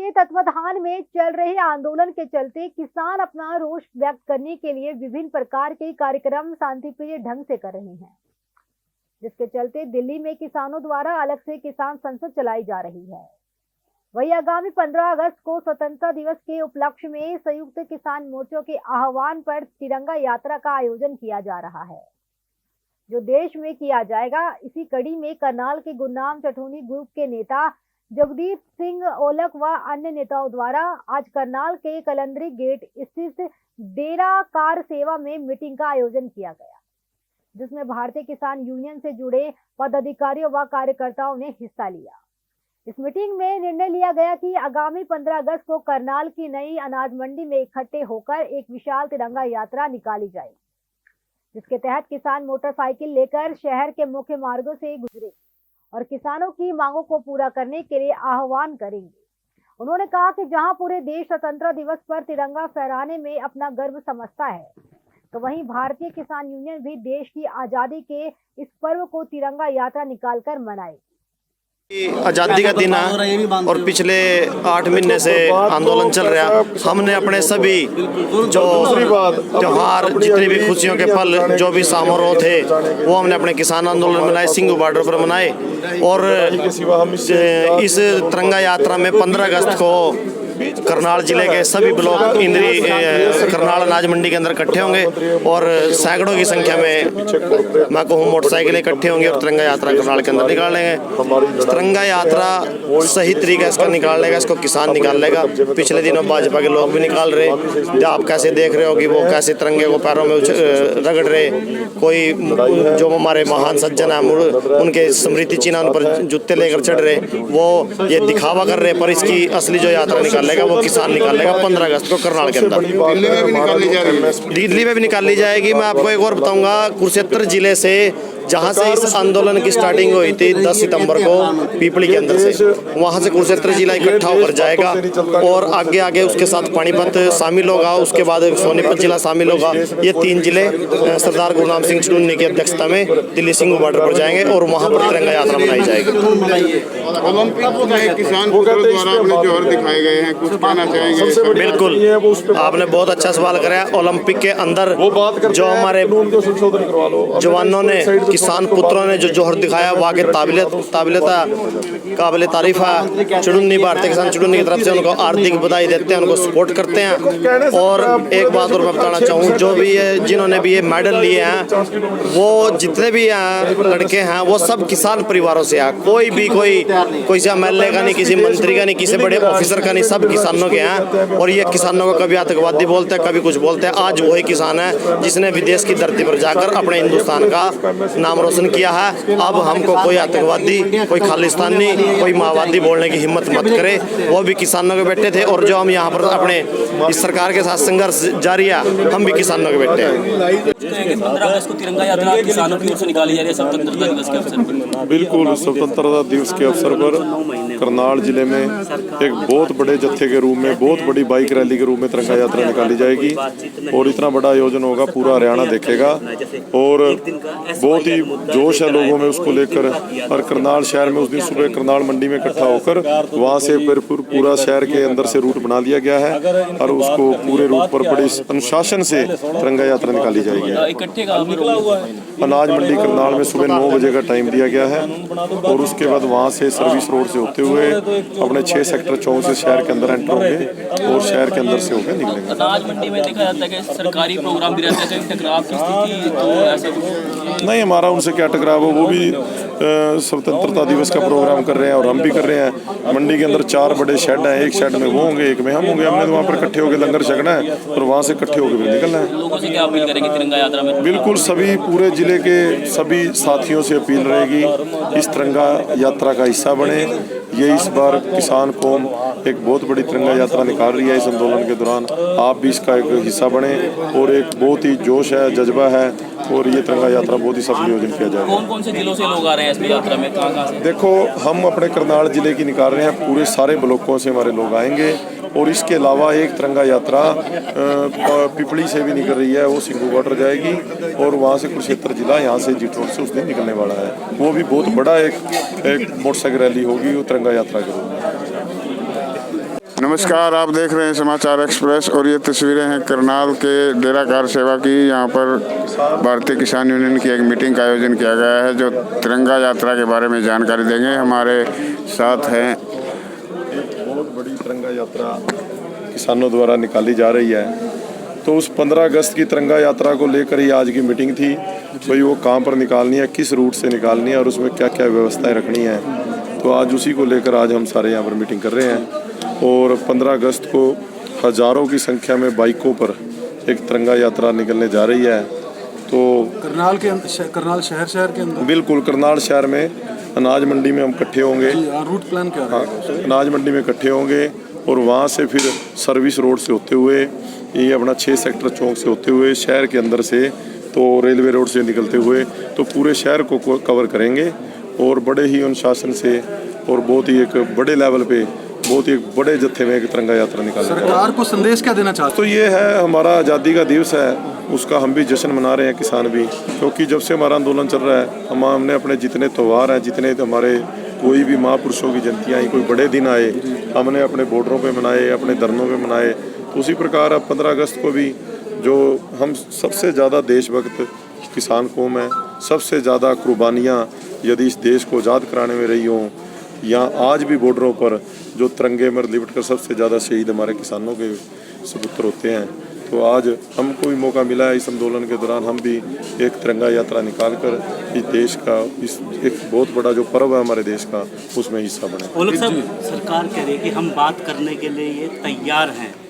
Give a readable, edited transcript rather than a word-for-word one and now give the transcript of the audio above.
के तत्वाधान में चल रहे आंदोलन के चलते किसान अपना रोष व्यक्त करने के लिए विभिन्न प्रकार के कार्यक्रम शांतिप्रिय ढंग से कर रहे हैं, जिसके चलते दिल्ली में किसानों द्वारा अलग से किसान संसद चलाई जा रही है। वही आगामी 15 अगस्त को स्वतंत्रता दिवस के उपलक्ष्य में संयुक्त किसान मोर्चों के आह्वान पर तिरंगा यात्रा का आयोजन किया जा रहा है, जो देश में किया जाएगा। इसी कड़ी में करनाल के गुरनाम चटोनी ग्रुप के नेता जगदीप सिंह ओलक व अन्य नेताओं द्वारा आज करनाल के कलंदरी गेट स्थित डेरा कार सेवा में मीटिंग का आयोजन किया गया, जिसमें भारतीय किसान यूनियन से जुड़े पदाधिकारियों व कार्यकर्ताओं ने हिस्सा लिया। इस मीटिंग में निर्णय लिया गया कि आगामी 15 अगस्त को करनाल की नई अनाज मंडी में इकट्ठे होकर एक विशाल तिरंगा यात्रा निकाली जाएगी, जिसके तहत किसान मोटरसाइकिल लेकर शहर के मुख्य मार्गों से गुजरे और किसानों की मांगों को पूरा करने के लिए आह्वान करेंगे। उन्होंने कहा कि जहां पूरे देश स्वतंत्रता दिवस पर तिरंगा फहराने में अपना गर्व समझता है, तो वहीं भारतीय किसान यूनियन भी देश की आजादी के इस पर्व को तिरंगा यात्रा निकालकर मनाए। आज़ादी का दिन है और पिछले 8 महीने से आंदोलन चल रहा है। हमने अपने सभी जो त्योहार, जितनी भी खुशियों के पल, जो भी समारोह थे, वो हमने अपने किसान आंदोलन मनाए, सिंघू बॉर्डर पर मनाए। और इस तिरंगा यात्रा में 15 अगस्त को करनाल जिले के सभी ब्लॉक इंद्री करनाल अनाज मंडी के अंदर इकट्ठे होंगे और सैकड़ों की संख्या में मैं कहूँ मोटरसाइकिलें इकट्ठे होंगे और तिरंगा यात्रा करनाल के अंदर निकालेंगे। तिरंगा यात्रा सही तरीका इसका निकाल लेगा, इसको किसान निकाल लेगा। पिछले दिनों भाजपा के लोग भी निकाल रहे, आप कैसे देख रहे हो कि वो कैसे तिरंगे को पैरों में रगड़ रहे। कोई जो हमारे महान सज्जन हैं उनके स्मृति चिन्ह उन पर जूते लेकर चढ़ रहे, वो ये दिखावा कर रहे, पर इसकी असली जो यात्रा निकाल वो किसान निकालेगा 15 अगस्त को करनाल के अंदर। दिल्ली में भी निकाली जाएगी। मैं आपको एक और बताऊंगा, कुरुक्षेत्र जिले से जहां से इस आंदोलन की स्टार्टिंग हुई थी 10 सितंबर को पीपली के अंदर से, वहां से कुरुक्षेत्र जिला इकट्ठा होकर जाएगा और आगे आगे उसके साथ पानीपत शामिल होगा, उसके बाद सोनीपत जिला शामिल होगा। ये 3 जिले सरदार गुरनाम सिंह चटोनी की अध्यक्षता में दिल्ली सिंघू बॉर्डर पर जाएंगे और वहां पर तिरंगा यात्रा मनाई जाएगी। किसान द्वारा अपने जोहर दिखाए गए हैं, कुछ कहना चाहेंगे? बिल्कुल, आपने बहुत अच्छा सवाल कराया। ओलंपिक के अंदर जो हमारे जवानों ने, किसान पुत्रों ने जो जोहर दिखाया, वहाँ के काबिल तारीफ है। चुड़ुन्नी भारतीय किसान चुड़ुन्नी की तरफ से उनको आर्थिक बधाई देते हैं, उनको सपोर्ट करते हैं। और एक बात और मैं बताना चाहूँ, जो भी ये जिन्होंने भी ये मेडल लिए हैं, वो जितने भी लड़के हैं वो सब किसान परिवारों से हैं। कोई भी कोई से MLA का नहीं, किसी मंत्री का नहीं, किसी बड़े ऑफिसर का नहीं, सब किसानों के हैं। और ये किसानों को कभी आतंकवादी बोलते हैं, कभी कुछ बोलते हैं। आज वही किसान है जिसने विदेश की धरती पर जाकर अपने हिंदुस्तान का नाम रोशन किया है। अब हमको कोई आतंकवादी, कोई खालिस्तानी, कोई माओवादी बोलने की हिम्मत मत करे। वो भी किसानों के बेटे थे और जो हम यहाँ पर अपने इस सरकार के साथ संघर्ष जारी है, हम भी किसानों के बेटे हैं। 15 अगस्त को तिरंगा यात्रा किसानों की ओर से निकाली जा रही है स्वतंत्रता दिवस के अवसर पर। बिल्कुल, स्वतंत्रता दिवस के अवसर पर करनाल जिले में एक बहुत बड़े जत्थे के रूप में, बहुत बड़ी बाइक रैली के रूप में तिरंगा यात्रा निकाली जाएगी और इतना बड़ा आयोजन होगा, पूरा हरियाणा देखेगा और बहुत ही जोश है लोगों में उसको लेकर। और करनाल शहर में उस दिन सुबह करनाल मंडी में इकट्ठा होकर वहाँ से फिर पूरा शहर के अंदर से रूट बना लिया गया है और उसको पूरे रूट पर बड़ी अनुशासन से तिरंगा यात्रा निकाली जाएगी। अनाज मंडी करनाल में सुबह 9 बजे का टाइम दिया गया है और उसके बाद वहाँ से सर्विस रोड से होते हुए अपने 6 सेक्टर 4 से शहर के अंदर एंटर होंगे और शहर के अंदर से होकर निकलेंगे। अनाज मंडी में देखा जाता है कि सरकारी प्रोग्राम भी रहते हैं, टकराव की स्थिति तो ऐसा नहीं, हमारा उनसे क्या टकराव हो। वो भी स्वतंत्रता दिवस का प्रोग्राम कर रहे हैं और हम भी कर रहे हैं। मंडी के अंदर 4 बड़े शेड हैं, एक शेड में वो होंगे, एक में हम होंगे। हमने तो वहाँ पर इकट्ठे होकर लंगर छकना है और वहाँ से इकट्ठे होकर भी निकलना है। लोगों से क्या अपील करेंगे तिरंगा यात्रा में? बिल्कुल, सभी पूरे जिले के सभी साथियों से अपील रहेगी, इस तिरंगा यात्रा का हिस्सा बने। ये इस बार किसान कौम एक बहुत बड़ी तिरंगा यात्रा निकाल रही है इस आंदोलन के दौरान। आप भी इसका एक हिस्सा बने और एक बहुत ही जोश है, जज्बा है और ये तिरंगा यात्रा बहुत ही सफल आयोजन किया जाएगा। कौन कौन से जिलों से लोग आ रहे हैं इस यात्रा में, कहाँ से? देखो, हम अपने करनाल जिले की निकाल रहे हैं, पूरे सारे ब्लॉकों से हमारे लोग आएंगे और इसके अलावा एक तिरंगा यात्रा पिपली से भी निकल रही है, वो सिंघू बॉर्डर जाएगी और वहाँ से कुरुक्षेत्र जिला, यहाँ से जीट रोड से उस दिन निकलने वाला है। वो भी बहुत बड़ा एक मोटरसाइकिल रैली होगी वो तिरंगा यात्रा के रूप में। नमस्कार, आप देख रहे हैं समाचार एक्सप्रेस और ये तस्वीरें हैं करनाल के डेरा कार सेवा की। यहाँ पर भारतीय किसान यूनियन की एक मीटिंग का आयोजन किया गया है जो तिरंगा यात्रा के बारे में जानकारी देंगे। हमारे साथ हैं बहुत बड़ी तिरंगा यात्रा किसानों द्वारा निकाली जा रही है, तो उस 15 अगस्त की तिरंगा यात्रा को लेकर ही आज की मीटिंग थी। भाई वो कहाँ पर निकालनी है, किस रूट से निकालनी है और उसमें क्या क्या व्यवस्थाएं रखनी है, तो आज उसी को लेकर आज हम सारे यहाँ पर मीटिंग कर रहे हैं। और 15 अगस्त को हज़ारों की संख्या में बाइकों पर एक तिरंगा यात्रा निकलने जा रही है। तो करनाल शहर के अंदर बिल्कुल करनाल शहर में अनाज मंडी में हम इकट्ठे होंगे। रूट प्लान क्या है? अनाज मंडी में इकट्ठे होंगे और वहाँ से फिर सर्विस रोड से होते हुए ये अपना 6 सेक्टर चौक से होते हुए शहर के अंदर से तो रेलवे रोड से निकलते हुए तो पूरे शहर को कवर करेंगे और बड़े ही अनुशासन से और बहुत ही एक बड़े लेवल पे बहुत ही बड़े जत्थे में एक तिरंगा यात्रा निकालेंगे। सरकार को संदेश क्या देना चाहते? तो ये है हमारा आज़ादी का दिवस है, उसका हम भी जश्न मना रहे हैं, किसान भी, क्योंकि जब से हमारा आंदोलन चल रहा है हमने अपने जितने त्यौहार हैं, जितने हमारे कोई भी महापुरुषों की जयंतियाँ आई, कोई बड़े दिन आए, हमने अपने बॉर्डरों पे मनाए, अपने धरनों पे मनाए। तो उसी प्रकार अब 15 अगस्त को भी जो हम सबसे ज़्यादा देशभक्त किसान कौम है, सबसे ज़्यादा कुर्बानियाँ यदि इस देश को आज़ाद कराने में रही हों, या आज भी बॉर्डरों पर जो तिरंगे में लिपट कर सबसे ज़्यादा शहीद हमारे किसानों के सपुत्र होते हैं, तो आज हमको भी मौका मिला है इस आंदोलन के दौरान हम भी एक तिरंगा यात्रा निकाल कर इस देश का इस एक बहुत बड़ा जो पर्व है हमारे देश का उसमें हिस्सा बने। ओलख साहब, सरकार कह रही है कि हम बात करने के लिए ये तैयार हैं,